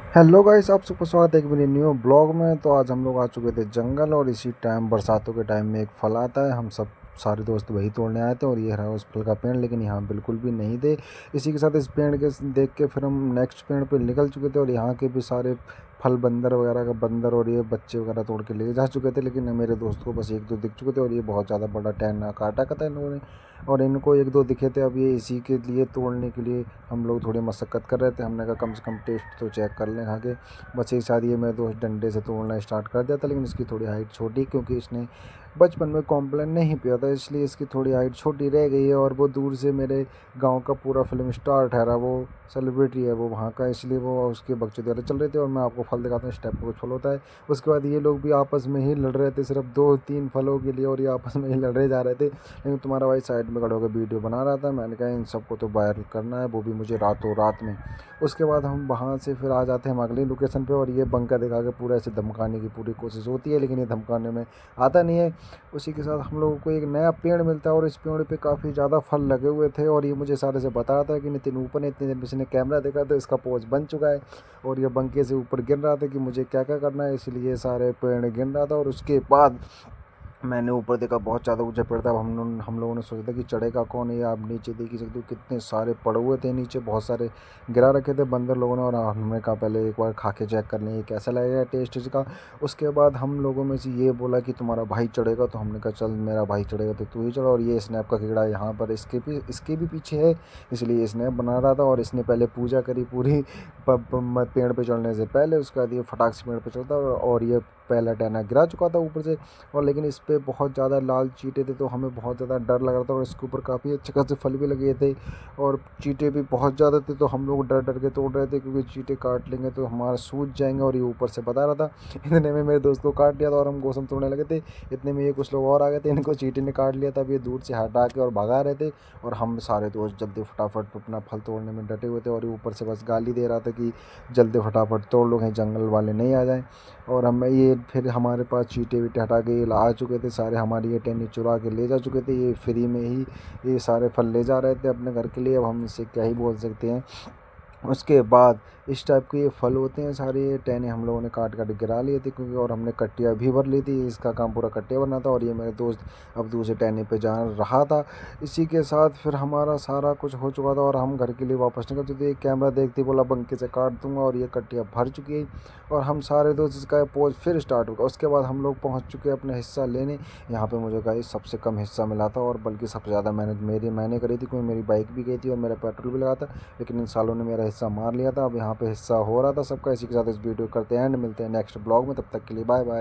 Hello guys, आप सबका स्वागत है एक मेरे न्यू ब्लॉग में। तो आज हम लोग आ चुके थे जंगल, और इसी टाइम बरसातों के टाइम में एक फल आता है। हम सब सारे दोस्त वही तोड़ने आए थे, और ये रहा उस फल का पेड़, लेकिन यहाँ बिल्कुल भी नहीं थे। इसी के साथ इस पेड़ के देख के फिर हम नेक्स्ट पेड़ पे निकल चुके थे, और यहाँ के भी सारे फल बंदर वगैरह का बंदर और ये बच्चे वगैरह तोड़ के ले जा चुके थे। लेकिन मेरे दोस्त को बस एक दो दिख चुके थे, और ये बहुत ज़्यादा बड़ा टहना काटा था इन लोगों ने, और इनको एक दो दिखे थे। अब ये इसी के लिए तोड़ने के लिए हम लोग थोड़ी मशक्क़त कर रहे थे। हमने कहा कम से कम टेस्ट तो चेक कर लें खा के। बस एक साथ ये मेरे दोस्त डंडे से तोड़ना स्टार्ट कर दिया था, लेकिन इसकी थोड़ी हाइट छोटी, क्योंकि इसने बचपन में कॉम्प्लेन नहीं पिया था, इसलिए इसकी थोड़ी हाइट छोटी रह गई है। और वो दूर से मेरे गांव का पूरा फिल्म स्टार ठहरा, वो सेलिब्रिटी है वो वहाँ का, इसलिए वो उसके बकचोदी चल रहे थे। और मैं आपको फल दिखाता हूँ, स्टेप पे कुछ फल होता है। उसके बाद ये लोग भी आपस में ही लड़ रहे थे, सिर्फ दो तीन फलों के लिए, और ये आपस में ही लड़े जा रहे थे। लेकिन तुम्हारा भाई साइड में खड़ा होकर वीडियो बना रहा था। मैंने कहा इन सबको तो वायरल करना है, वो भी मुझे रातों रात में। उसके बाद हम वहाँ से फिर आ जाते हैं हम अगली लोकेशन पे, और ये बंका दिखा के पूरा ऐसे धमकाने की पूरी कोशिश होती है, लेकिन ये धमकाने में आता नहीं है। उसी के साथ हम लोगों को एक नया पेड़ मिलता है, और इस पेड़ पे काफ़ी ज़्यादा फल लगे हुए थे। और ये मुझे सारे से बता रहा था कि नितिन ऊपर ने इतने दिन पीछे कैमरा देखा तो इसका पोज बन चुका है, और ये बंके से ऊपर गिर रहा था कि मुझे क्या क्या करना है, इसलिए सारे पेड़ गिर रहा था। और उसके बाद मैंने ऊपर देखा, बहुत ज़्यादा ऊंचा पेड़ था। अब हम लोगों ने सोचा था कि चढ़ेगा कौन है। आप नीचे देख ही सकते हो कितने सारे पड़े हुए थे नीचे, बहुत सारे गिरा रखे थे बंदर लोगों ने। और हमने कहा पहले एक बार खा के चेक कर लें ये कैसा लगेगा टेस्ट इसका। उसके बाद हम लोगों में से ये बोला कि तुम्हारा भाई चढ़ेगा, तो हमने कहा चल मेरा भाई चढ़ेगा तो तू ही चढ़ा। और ये स्नैप का कीड़ा यहाँ पर इसके भी पीछे है, इसलिए स्नैप बना रहा था। और इसने पहले पूजा करी पूरी पेड़ पे चढ़ने से पहले। उसके बाद ये फटाक से पेड़ पे चढ़ता, और ये पहला टहना गिरा चुका था ऊपर से। और लेकिन इस पे बहुत ज़्यादा लाल चींटे थे, तो हमें बहुत ज़्यादा डर लग रहा था। और इसके ऊपर काफ़ी अच्छे खासे फल भी लगे थे, और चींटे भी बहुत ज़्यादा थे। तो हम लोग डर डर के तोड़ रहे थे, क्योंकि चींटे काट लेंगे तो हमारा सूझ जाएंगे। और ये ऊपर से बता रहा था। इतने में मेरे दोस्त को काट लिया था, और हम गोसम तोड़ने लगे थे। इतने में ये कुछ लोग और आ गए थे, इनको चींटे ने काट लिया था। अब ये दूर से हटा के और भगा रहे थे, और हम सारे दोस्त जल्दी फटाफट अपना फल तोड़ने में डटे हुए थे। और ये ऊपर से बस गाली दे रहा था कि जल्दी फटाफट तोड़ लो, कहीं जंगल वाले नहीं आ जाएं। और हम ये फिर हमारे पास चीटे वीटे हटा के ये आ चुके थे सारे, हमारी ये टहनी चुरा के ले जा चुके थे। ये फ्री में ही ये सारे फल ले जा रहे थे अपने घर के लिए। अब हम इससे क्या ही बोल सकते हैं। उसके बाद इस टाइप के ये फल होते हैं सारे, ये टहने हम लोगों ने काट काट गिरा लिए थे, क्योंकि और हमने कट्टियाँ भी भर ली थी। इसका काम पूरा कट्टिया भरना था। और ये मेरे दोस्त अब दूसरे टहने पे जा रहा था। इसी के साथ फिर हमारा सारा कुछ हो चुका था, और हम घर के लिए वापस निकल चुके थे। कैमरा देखते बोला बंके से काट दूंगा, और ये कट्टियाँ भर चुकी है। और हम सारे दोस्त इसका पोज फिर स्टार्ट होगा। उसके बाद हम लोग पहुँच चुके अपने हिस्सा लेने। यहाँ पे मुझे गाइस सबसे कम हिस्सा मिला था, और बल्कि सबसे ज़्यादा मेहनत मैंने करी थी, क्योंकि मेरी बाइक भी गई थी और मेरा पेट्रोल भी लगा था। लेकिन इन सालों ने मेरा हिस्सा मार लिया था। अब यहाँ पे हिस्सा हो रहा था सबका। इसी के साथ इस वीडियो करते हैं एंड मिलते हैं नेक्स्ट ब्लॉग में। तब तक के लिए बाय बाय।